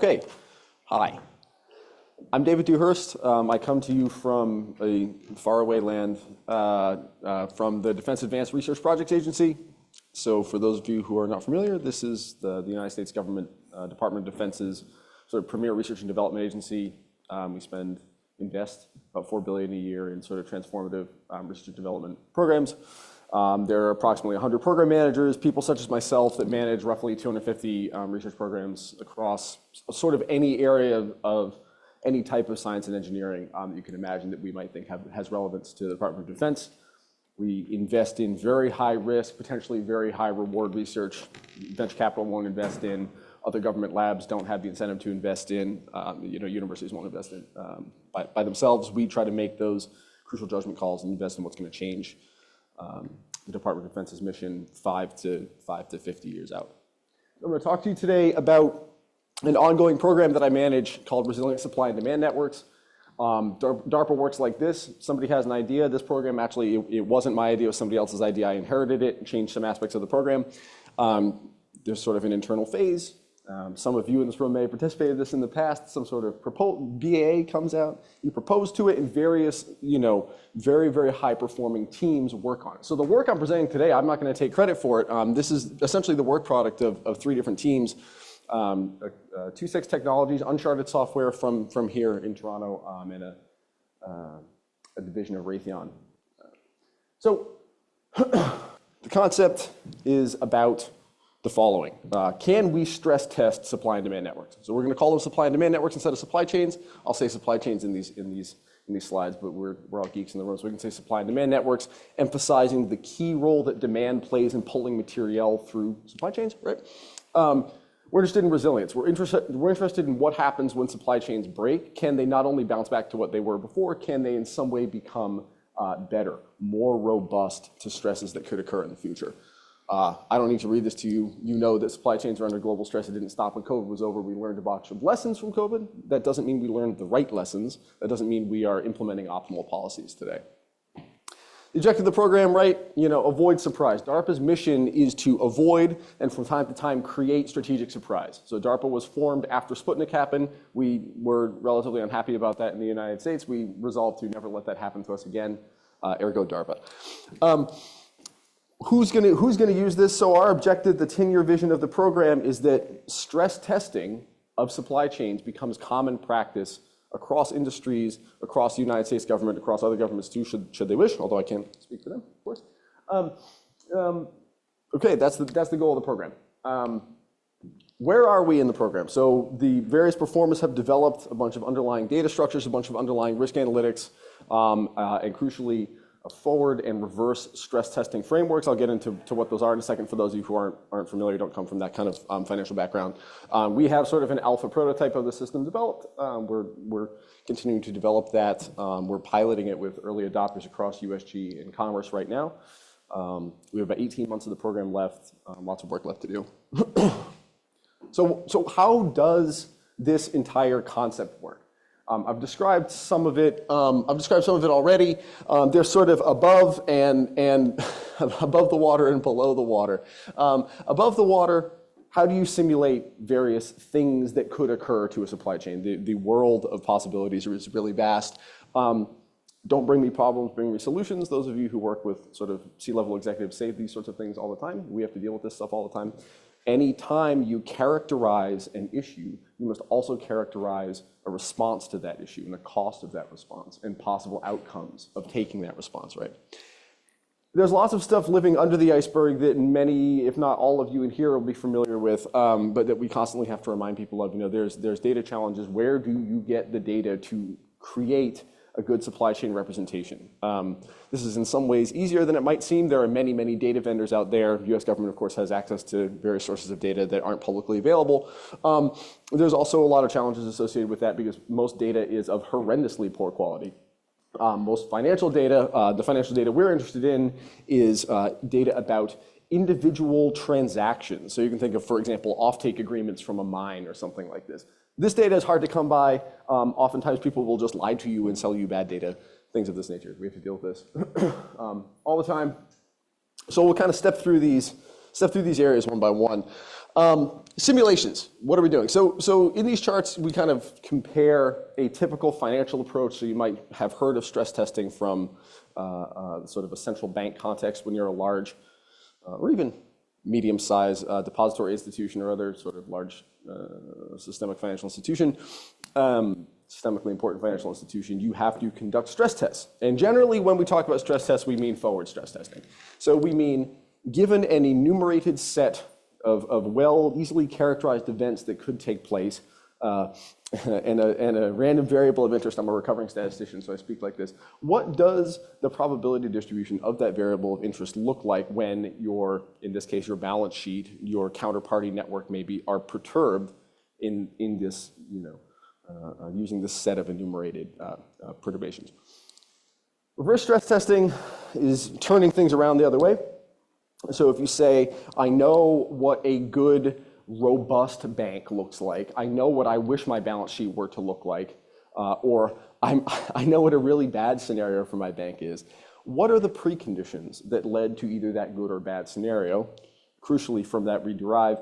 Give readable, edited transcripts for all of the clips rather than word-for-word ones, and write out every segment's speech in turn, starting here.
Okay, hi. I'm David Dewhurst. I come to you from a faraway land from the Defense Advanced Research Projects Agency. So for those of you who are not familiar, this is the United States government Department of Defense's sort of premier research and development agency. We invest about $4 billion a year in sort of transformative research and development programs. There are approximately 100 program managers, people such as myself that manage roughly 250 research programs across sort of any area of any type of science and engineering that you can imagine that we might think has relevance to the Department of Defense. We invest in very high risk, potentially very high reward research. Venture capital won't invest in. Other government labs don't have the incentive to invest in. Universities won't invest in by themselves. We try to make those crucial judgment calls and invest in what's going to change the Department of Defense's mission 5 to 50 years out. I'm going to talk to you today about an ongoing program that I manage called Resilient Supply and Demand Networks. DARPA works like this. Somebody has an idea. This program actually, it wasn't my idea, it was somebody else's idea. I inherited it and changed some aspects of the program. There's sort of an internal phase. Some of you in this room may have participated in this in the past. Some sort of BAA comes out. You propose to it, and various, very, very high-performing teams work on it. So the work I'm presenting today, I'm not going to take credit for it. This is essentially the work product of 3 different teams. 26 Technologies, Uncharted Software from here in Toronto, and a division of Raytheon. So the concept is about the following. Can we stress test supply and demand networks? So we're going to call them supply and demand networks instead of supply chains. I'll say supply chains in these slides, but we're all geeks in the room, so we can say supply and demand networks, emphasizing the key role that demand plays in pulling material through supply chains, right? We're interested in resilience. We're interested in what happens when supply chains break. Can they not only bounce back to what they were before, can they in some way become better, more robust to stresses that could occur in the future? I don't need to read this to you. You know that supply chains are under global stress. It didn't stop when COVID was over. We learned a bunch of lessons from COVID. That doesn't mean we learned the right lessons. That doesn't mean we are implementing optimal policies today. The objective of the program, right? Avoid surprise. DARPA's mission is to avoid and from time to time create strategic surprise. So DARPA was formed after Sputnik happened. We were relatively unhappy about that in the United States. We resolved to never let that happen to us again, ergo DARPA. Who's going to use this? So our objective, the 10-year vision of the program, is that stress testing of supply chains becomes common practice across industries, across the United States government, across other governments too, should they wish, although I can't speak for them, of course. Okay, that's the goal of the program. Where are we in the program? So the various performers have developed a bunch of underlying data structures, a bunch of underlying risk analytics, and crucially, forward and reverse stress testing frameworks. I'll get into what those are in a second for those of you who aren't familiar, don't come from that kind of financial background. We have sort of an alpha prototype of the system developed. We're continuing to develop that. We're piloting it with early adopters across USG and Commerce right now. We have about 18 months of the program left, lots of work left to do. So how does this entire concept work? I've described some of it. Already. They're sort of above and above the water and below the water. Above the water, how do you simulate various things that could occur to a supply chain? The world of possibilities is really vast. Don't bring me problems, bring me solutions. Those of you who work with sort of C-level executives say these sorts of things all the time. We have to deal with this stuff all the time. Anytime you characterize an issue, you must also characterize a response to that issue and the cost of that response and possible outcomes of taking that response, right? There's lots of stuff living under the iceberg that many, if not all of you in here will be familiar with, but that we constantly have to remind people of. There's data challenges. Where do you get the data to create a good supply chain representation? This is in some ways easier than it might seem. There are many, many data vendors out there. The US government, of course, has access to various sources of data that aren't publicly available. There's also a lot of challenges associated with that because most data is of horrendously poor quality. Most financial data, the financial data we're interested in is data about individual transactions. So you can think of, for example, offtake agreements from a mine or something like this. This data is hard to come by. Oftentimes people will just lie to you and sell you bad data, things of this nature. We have to deal with this all the time. So we'll kind of step through these step through these areas one by one. Simulations, what are we doing? So in these charts, we kind of compare a typical financial approach. So you might have heard of stress testing from sort of a central bank context when you're a large or even medium-sized depository institution or other sort of large systemic financial institution, systemically important financial institution, you have to conduct stress tests. And generally, when we talk about stress tests, we mean forward stress testing. So we mean given an enumerated set of well, easily characterized events that could take place, and a random variable of interest. I'm a recovering statistician, so I speak like this. What does the probability distribution of that variable of interest look like when your, in this case, your balance sheet, your counterparty network maybe are perturbed in this, using this set of enumerated perturbations? Reverse stress testing is turning things around the other way. So if you say, I know what a good, robust bank looks like, I know what I wish my balance sheet were to look like, or I know what a really bad scenario for my bank is, what are the preconditions that led to either that good or bad scenario? Crucially, from that we derive,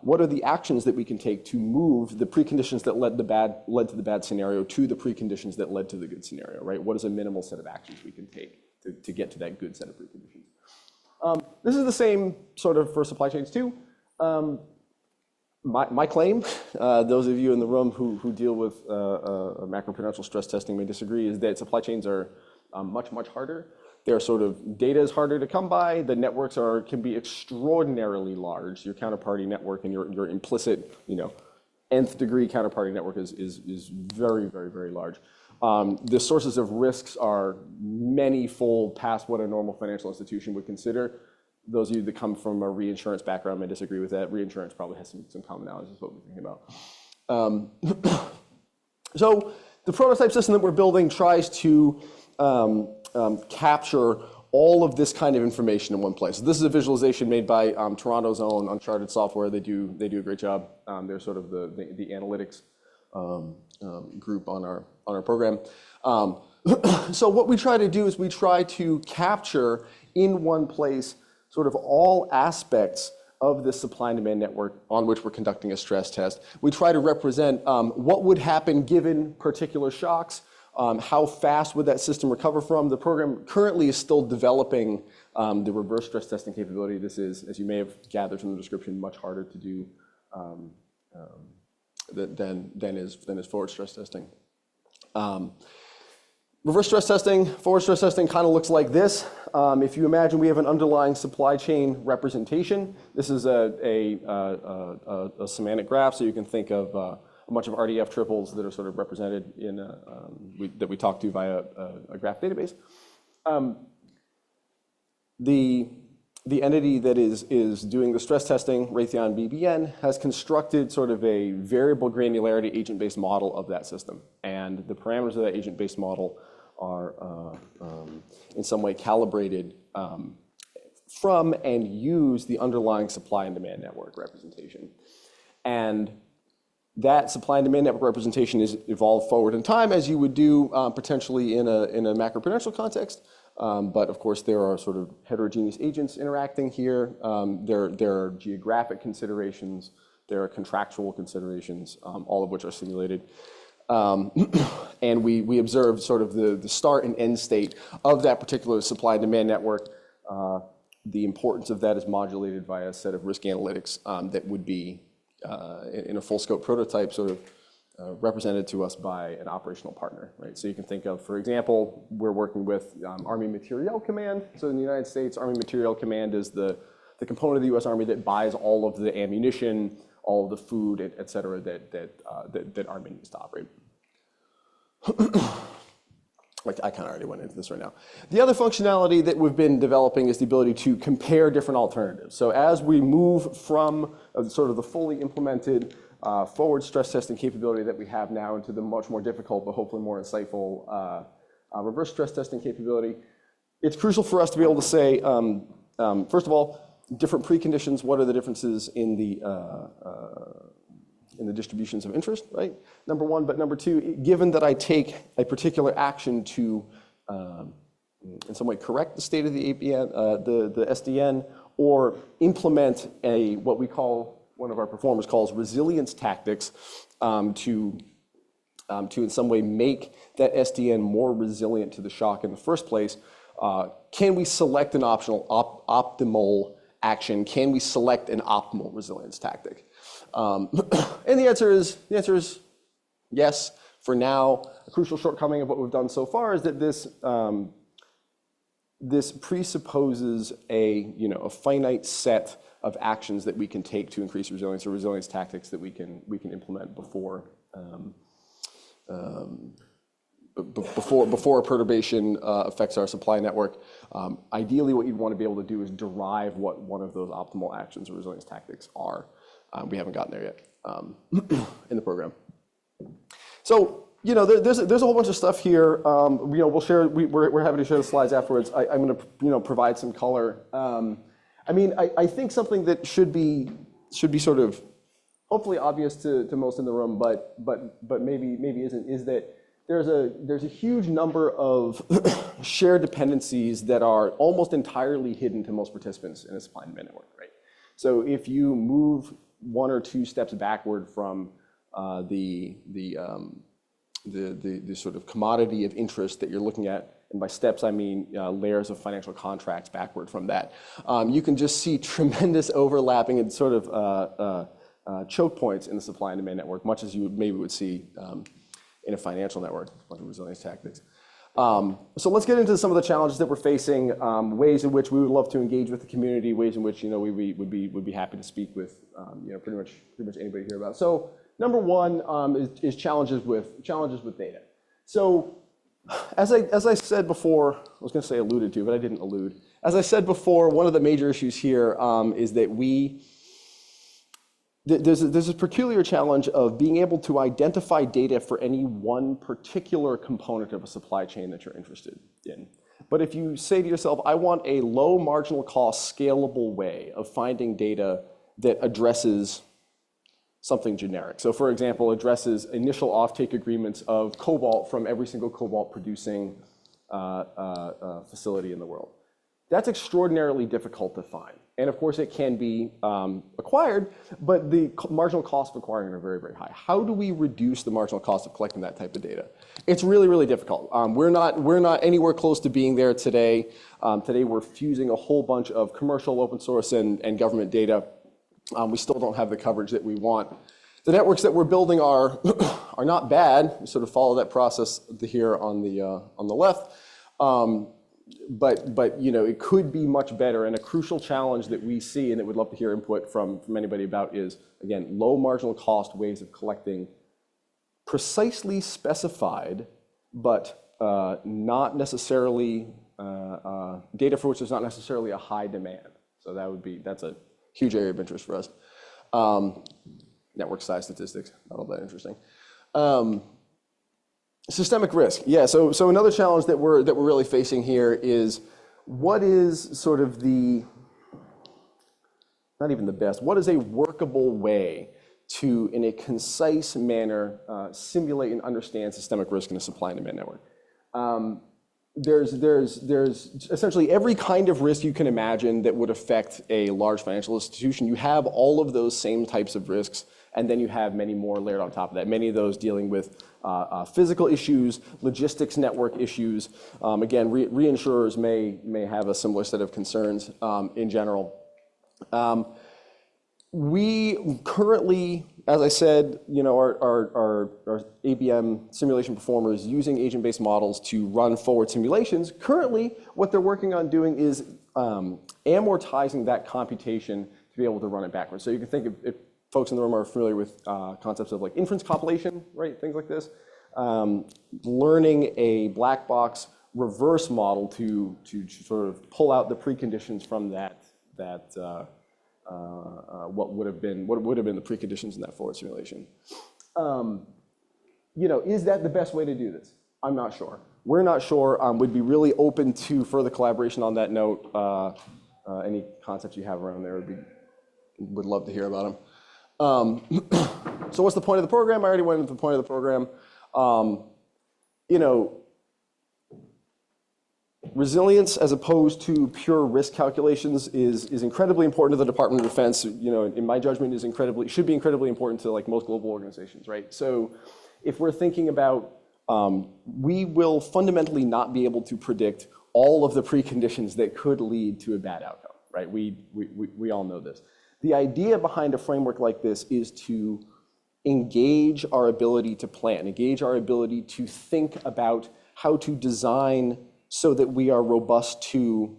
what are the actions that we can take to move the preconditions that led to the bad scenario to the preconditions that led to the good scenario, right? What is a minimal set of actions we can take to get to that good set of preconditions? This is the same sort of for supply chains too. My claim, those of you in the room who deal with macroprudential stress testing may disagree, is that supply chains are much, much harder. Their sort of data is harder to come by. The networks can be extraordinarily large. Your counterparty network and your implicit, nth degree counterparty network is very, very, very large. The sources of risks are many-fold past what a normal financial institution would consider. Those of you that come from a reinsurance background may disagree with that. Reinsurance probably has some commonalities with what we're thinking about. So the prototype system that we're building tries to capture all of this kind of information in one place. So this is a visualization made by Toronto's own Uncharted Software. They do a great job. They're sort of the analytics group on our program. So what we try to do is we try to capture in one place sort of all aspects of this supply and demand network on which we're conducting a stress test. We try to represent what would happen given particular shocks, how fast would that system recover from. The program currently is still developing the reverse stress testing capability. This is, as you may have gathered from the description, much harder to do than is forward stress testing. Reverse stress testing, forward stress testing kind of looks like this. If you imagine we have an underlying supply chain representation, this is a semantic graph, so you can think of a bunch of RDF triples that are sort of represented in that we talk to via a graph database. The entity that is doing the stress testing, Raytheon BBN, has constructed sort of a variable granularity agent-based model of that system. And the parameters of that agent-based model are in some way calibrated from and use the underlying supply and demand network representation. And that supply and demand network representation is evolved forward in time, as you would do potentially in a macroprudential context. But of course, there are sort of heterogeneous agents interacting here. There are geographic considerations. There are contractual considerations, all of which are simulated. And we observe sort of the start and end state of that particular supply and demand network. The importance of that is modulated via a set of risk analytics that would be in a full scope prototype sort of represented to us by an operational partner, right? So you can think of, for example, we're working with Army Materiel Command. So in the United States, Army Materiel Command is the component of the U.S. Army that buys all of the ammunition, all of the food, et cetera, that Army needs to operate. I kind of already went into this right now. The other functionality that we've been developing is the ability to compare different alternatives. So as we move from sort of the fully implemented forward stress testing capability that we have now into the much more difficult but hopefully more insightful reverse stress testing capability, it's crucial for us to be able to say, first of all, different preconditions, what are the differences in the distributions of interest, right? Number one, but number two, given that I take a particular action to in some way correct the state of the APN, the SDN, or implement what we call, one of our performers calls resilience tactics to in some way make that SDN more resilient to the shock in the first place. Can we select an optimal action? Can we select an optimal resilience tactic? And the answer is yes. For now, a crucial shortcoming of what we've done so far is that this presupposes a finite set of actions that we can take to increase resilience, or resilience tactics that we can implement before a perturbation affects our supply network. Ideally, what you'd want to be able to do is derive what one of those optimal actions or resilience tactics are. We haven't gotten there yet in the program. So there's a whole bunch of stuff here. We'll share. We're happy to share the slides afterwards. I'm going to provide some color. I think something that should be sort of hopefully obvious to most in the room, but maybe isn't, is that there's a huge number of shared dependencies that are almost entirely hidden to most participants in a supply and demand network, right? So if you move one or two steps backward from the sort of commodity of interest that you're looking at, and by steps I mean layers of financial contracts backward from that, you can just see tremendous overlapping and sort of choke points in the supply and demand network, much as you maybe would see in a financial network, a bunch of resilience tactics. So let's get into some of the challenges that we're facing, ways in which we would love to engage with the community, ways in which we would be happy to speak with pretty much anybody here about. So number one is challenges with data. So as I said before, I was going to say alluded to, but I didn't allude. As I said before, one of the major issues here is that there's a peculiar challenge of being able to identify data for any one particular component of a supply chain that you're interested in. But if you say to yourself, I want a low marginal cost, scalable way of finding data that addresses something generic. So for example, addresses initial offtake agreements of cobalt from every single cobalt producing facility in the world. That's extraordinarily difficult to find. And of course, it can be acquired, but the marginal cost of acquiring are very, very high. How do we reduce the marginal cost of collecting that type of data? It's really, really difficult. We're not anywhere close to being there today. Today, we're fusing a whole bunch of commercial, open source, and government data. We still don't have the coverage that we want. The networks that we're building are not bad. We sort of follow that process here on the left. But it could be much better, and a crucial challenge that we see and that we'd love to hear input from anybody about is, again, low marginal cost ways of collecting precisely specified, but not necessarily data for which there's not necessarily a high demand. So that's a huge area of interest for us. Network size statistics, not all that interesting. Systemic risk, yeah. So another challenge that we're really facing here is what is sort of not even the best, what is a workable way to, in a concise manner, simulate and understand systemic risk in a supply and demand network? There's essentially every kind of risk you can imagine that would affect a large financial institution. You have all of those same types of risks, and then you have many more layered on top of that. Many of those dealing with physical issues, logistics network issues. Again, reinsurers may have a similar set of concerns in general. We currently, as I said, our ABM simulation performers using agent-based models to run forward simulations. Currently, what they're working on doing is amortizing that computation to be able to run it backwards. So you can think if folks in the room are familiar with concepts of like inference compilation, right? Things like this. Learning a black box reverse model to sort of pull out the preconditions from what would have been the preconditions in that forward simulation. Is that the best way to do this? I'm not sure. We're not sure. We'd be really open to further collaboration on that note. Any concepts you have around there would love to hear about them. So what's the point of the program? I already went into the point of the program. resilience as opposed to pure risk calculations is incredibly important to the Department of Defense. You know, in my judgment, should be incredibly important to like most global organizations, right? So if we're thinking about, we will fundamentally not be able to predict all of the preconditions that could lead to a bad outcome, right? We all know this. The idea behind a framework like this is to engage our ability to plan, engage our ability to think about how to design so that we are robust to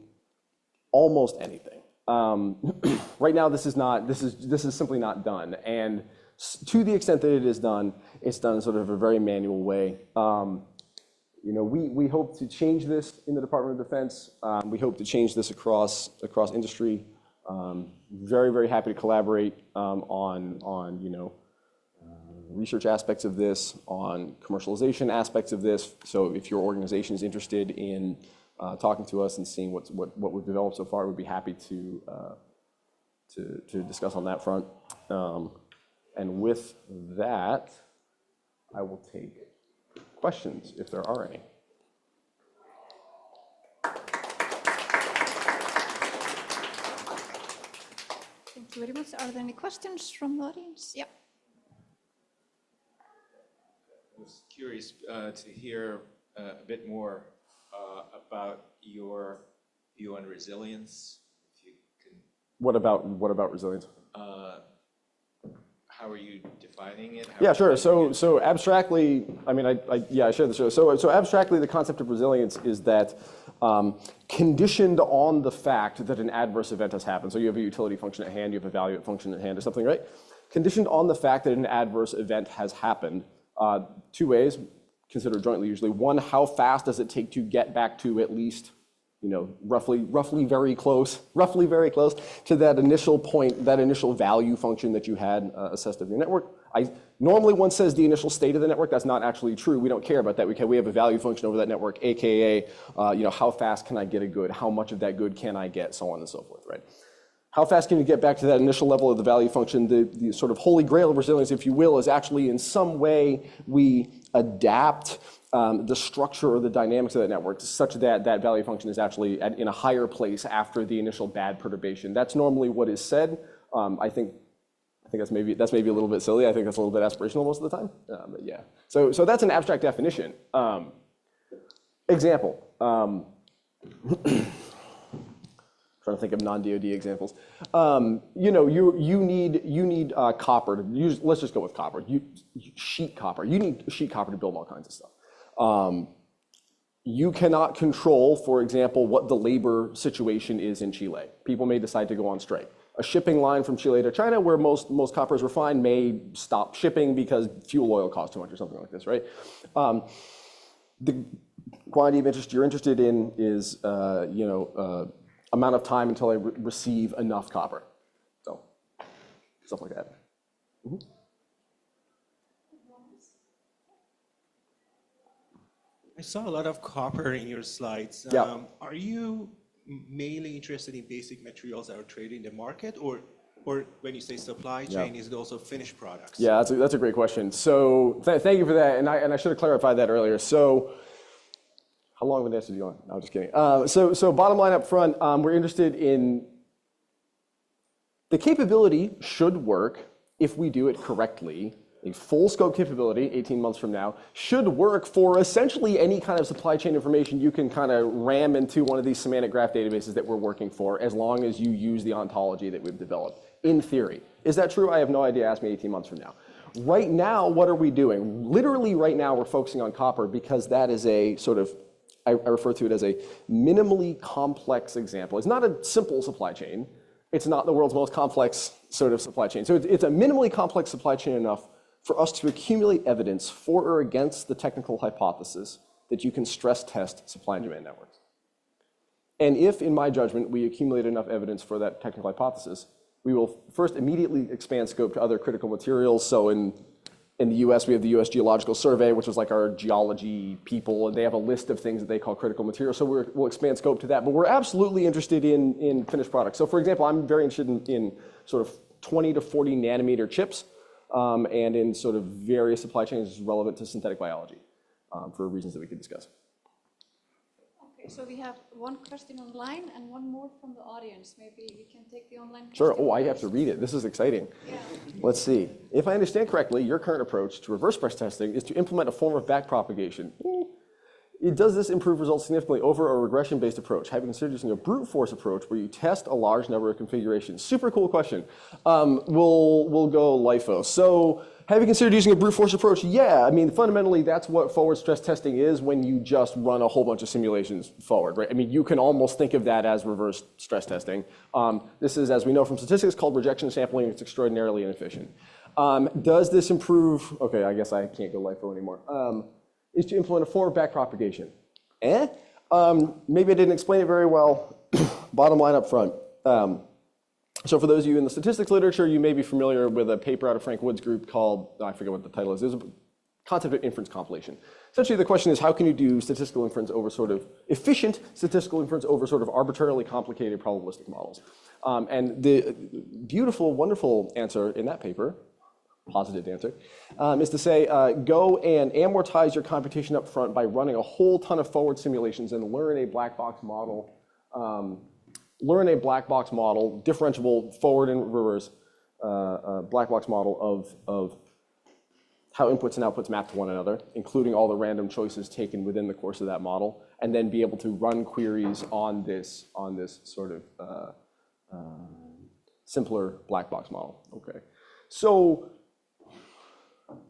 almost anything. Right now, this is simply not done, and to the extent that it is done, it's done in sort of a very manual way. You know, we hope to change this in the Department of Defense. We hope to change this across industry. Very, very happy to collaborate on you know, research aspects of this, on commercialization aspects of this. So if your organization is interested in talking to us and seeing what we've developed so far, we'd be happy to discuss on that front. And with that, I will take questions if there are any. Thank you very much. Are there any questions from the audience? Yeah. I was curious to hear a bit more about your view on resilience. If you can. What about resilience? How are you defining it? Yeah, sure. So abstractly, I mean, I shared this. So abstractly, the concept of resilience is that conditioned on the fact that an adverse event has happened. So you have a utility function at hand, you have a value function at hand or something, right? Conditioned on the fact that an adverse event has happened, two ways, considered jointly usually. One, how fast does it take to get back to at least, you know, roughly very close to that initial point, that initial value function that you had assessed of your network. Normally one says the initial state of the network. That's not actually true. We don't care about that. We have a value function over that network, AKA, you know, how fast can I get a good? How much of that good can I get? So on and so forth, right? How fast can you get back to that initial level of the value function? The sort of holy grail of resilience, if you will, is actually in some way we adapt the structure or the dynamics of that network such that that value function is actually in a higher place after the initial bad perturbation. That's normally what is said. I think that's maybe a little bit silly. I think that's a little bit aspirational most of the time. But yeah. So that's an abstract definition. Example. Trying to think of non-DoD examples. You know, you need copper to use. Let's just go with copper. Sheet copper. You need sheet copper to build all kinds of stuff. You cannot control, for example, what the labor situation is in Chile. People may decide to go on strike. A shipping line from Chile to China, where most copper is refined, may stop shipping because fuel oil costs too much or something like this, right? The quantity of interest you're interested in is, you know, amount of time until I receive enough copper. So, stuff like that. Mm-hmm. I saw a lot of copper in your slides. Yeah. Are you mainly interested in basic materials that are traded in the market, or when you say supply chain, is it also finished products? Yeah, that's a great question. So thank you for that, and I should have clarified that earlier. So how long of an answer do you want? No, I'm just kidding. So bottom line up front, we're interested in the capability should work if we do it correctly. A full scope capability, 18 months from now, should work for essentially any kind of supply chain information you can kind of ram into one of these semantic graph databases that we're working for, as long as you use the ontology that we've developed, in theory. Is that true? I have no idea. Ask me 18 months from now. Right now, what are we doing? Literally right now, we're focusing on copper because that is a sort of, I refer to it as a minimally complex example. It's not a simple supply chain. It's not the world's most complex sort of supply chain. So it's a minimally complex supply chain enough for us to accumulate evidence for or against the technical hypothesis that you can stress test supply and demand networks. And if, in my judgment, we accumulate enough evidence for that technical hypothesis, we will first immediately expand scope to other critical materials. So in the US, we have the US Geological Survey, which is like our geology people, and they have a list of things that they call critical materials. So we'll expand scope to that. But we're absolutely interested in finished products. So for example, I'm very interested in sort of 20 to 40 nanometer chips. And in sort of various supply chains relevant to synthetic biology for reasons that we could discuss. Okay, So we have one question online and one more from the audience. Maybe we can take the online question. Sure. Oh, I have to read it. This is exciting. Yeah. Let's see. If I understand correctly, your current approach to reverse stress testing is to implement a form of backpropagation. Does this improve results significantly over a regression-based approach? Have you considered using a brute force approach where you test a large number of configurations? Super cool question. We'll go LIFO. So have you considered using a brute force approach? Yeah, I mean, fundamentally, that's what forward stress testing is when you just run a whole bunch of simulations forward, right? I mean, you can almost think of that as reverse stress testing. This is, as we know from statistics, called rejection sampling. It's extraordinarily inefficient. Does this improve? Okay, I guess I can't go LIFO anymore. Is to implement a form of backpropagation. Maybe I didn't explain it very well. Bottom line up front. So for those of you in the statistics literature, you may be familiar with a paper out of Frank Wood's group called, I forget what the title is. There's a concept of inference compilation. Essentially, the question is, how can you do statistical inference over sort of efficient statistical inference over sort of arbitrarily complicated probabilistic models? And the beautiful, wonderful answer in that paper, positive answer, is to say, go and amortize your computation up front by running a whole ton of forward simulations and learn a black box model, differentiable forward and reverse black box model of how inputs and outputs map to one another, including all the random choices taken within the course of that model, and then be able to run queries on this sort of simpler black box model. Okay, so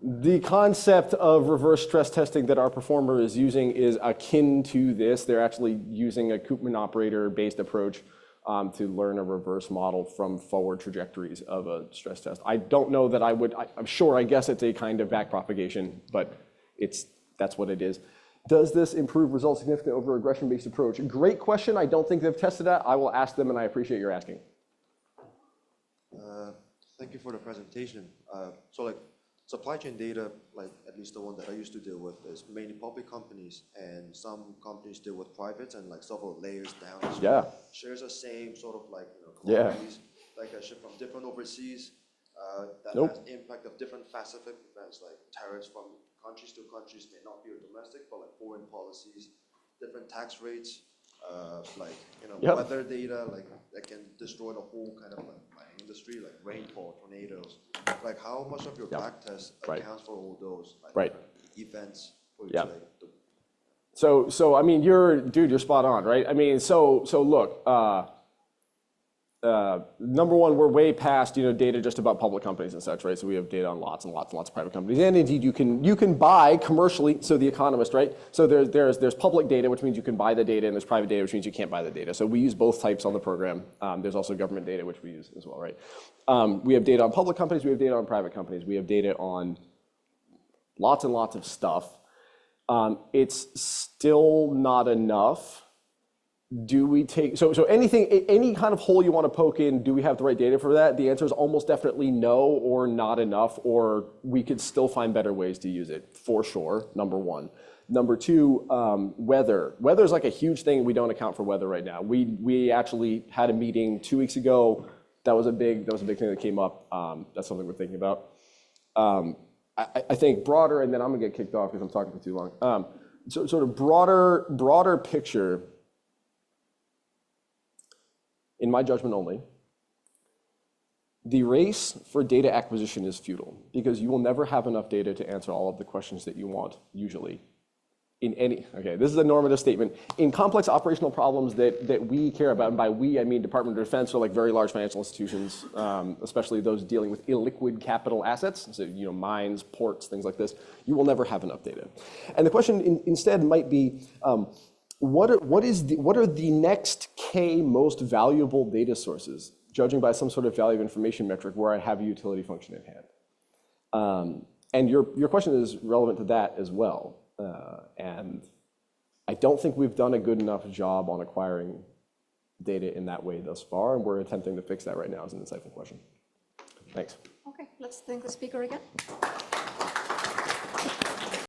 the concept of reverse stress testing that our performer is using is akin to this. They're actually using a Koopman operator-based approach to learn a reverse model from forward trajectories of a stress test. I don't know that I'm sure, I guess it's a kind of backpropagation, but that's what it is. Does this improve results significantly over a regression-based approach? Great question. I don't think they've tested that. I will ask them, and I appreciate your asking. Thank you for the presentation. So like, supply chain data, like at least the one that I used to deal with, is mainly public companies, and some companies deal with privates and like several layers down. So Yeah. shares the same sort of like Yeah. commodities, like a ship from different overseas that Nope. has impact of different specific events, like tariffs from countries to countries may not be domestic, but like foreign policies, different tax rates, like Yep. weather data, like that can destroy the whole kind of like industry, like rainfall, tornadoes. Like how much of your Yep. back test Right. accounts for all those like Right. events? Or Yep. like So I mean, you're spot on, right? I mean, so look, number one, we're way past data just about public companies and such, right? So we have data on lots and lots and lots of private companies, and indeed you can buy commercially. So The Economist, right? So there's public data, which means you can buy the data, and there's private data, which means you can't buy the data. So we use both types on the program. There's also government data, which we use as well, right? We have data on public companies. We have data on private companies. We have data on lots and lots of stuff. It's still not enough. Do we take, so any kind of hole you want to poke in, do we have the right data for that? The answer is almost definitely no, or not enough, or we could still find better ways to use it, for sure, number one. Number two, weather. Weather is like a huge thing. We don't account for weather right now. We actually had a meeting 2 weeks ago. That was a big thing that came up. That's something we're thinking about. I think broader, and then I'm gonna get kicked off because I'm talking for too long. So sort of broader picture, in my judgment only, the race for data acquisition is futile because you will never have enough data to answer all of the questions that you want, usually. Okay, this is a normative statement. In complex operational problems that we care about, and by we, I mean Department of Defense or like very large financial institutions, especially those dealing with illiquid capital assets, so mines, ports, things like this, you will never have enough data. And the question instead might be, what are the next K most valuable data sources, judging by some sort of value of information metric where I have a utility function at hand? And your question is relevant to that as well. And I don't think we've done a good enough job on acquiring data in that way thus far, and we're attempting to fix that right now as an insightful question. Thanks. Okay, let's thank the speaker again.